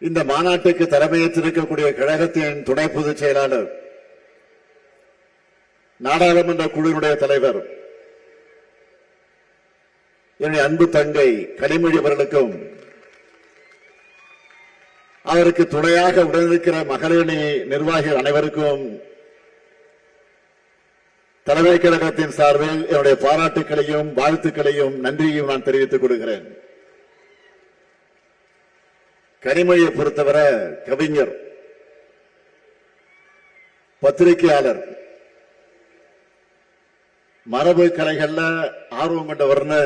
இந்த மாநாட்டுக்கு தலைமையேற்றிருக்கக்கூடிய கழகத்தின் துணை பொதுச் செயலாளர், நாடாளுமன்ற குழுவினுடைய தலைவர், என்னுடைய அன்பு தங்கை கனிமொழி அவர்களுக்கும், அவருக்கு துணையாக உடனிருக்கிற மகளிரணி நிர்வாகிகள் அனைவருக்கும் தலைமை கழகத்தின் சார்பில் என்னுடைய பாராட்டுக்களையும் வாழ்த்துக்களையும் நன்றியையும் நான் தெரிவித்துக் கொள்கிறேன். கனிமொழியை பொறுத்தவரை கவிஞர், பத்திரிகையாளர், மரபு கலைகள்ல ஆர்வம் கொண்டவர்னு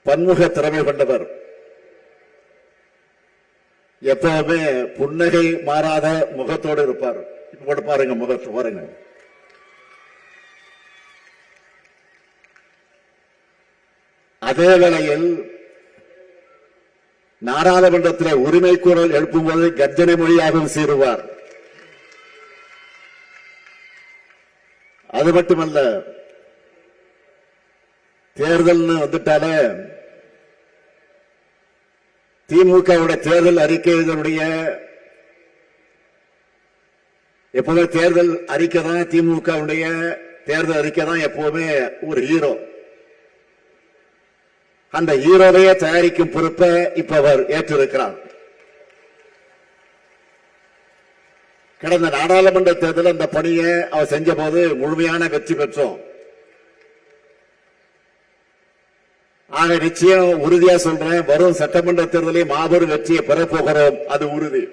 பன்முக திறமை கொண்டவர். எப்பவுமே புன்னகை மாறாத முகத்தோடு இருப்பார். இப்ப பாருங்க, முகத்தை பாருங்க. அதே வேளையில் நாடாளுமன்றத்தில் உரிமை குரல் எழுப்பும்போது கர்ஜனை மொழியாகவும் சீருவார். அது மட்டுமல்ல, தேர்தல் வந்துட்டாலே திமுகவுடைய தேர்தல் அறிக்கைகளுடைய எப்பவுமே தேர்தல் அறிக்கை தான், திமுகவுடைய தேர்தல் அறிக்கை தான் எப்பவுமே ஒரு ஹீரோ. அந்த ஹீரோவையே தயாரிக்கும் பொறுப்பை இப்ப அவர் ஏற்றிருக்கிறார். கடந்த நாடாளுமன்ற தேர்தல் அந்த பணியை அவர் செஞ்ச போது முழுமையான வெற்றி பெற்றோம். ஆக நிச்சயம் உறுதியா சொல்றேன், வரும் சட்டமன்ற தேர்தலில் மாபெரும் வெற்றியை பெறப்போகிறோம், அது உறுதி.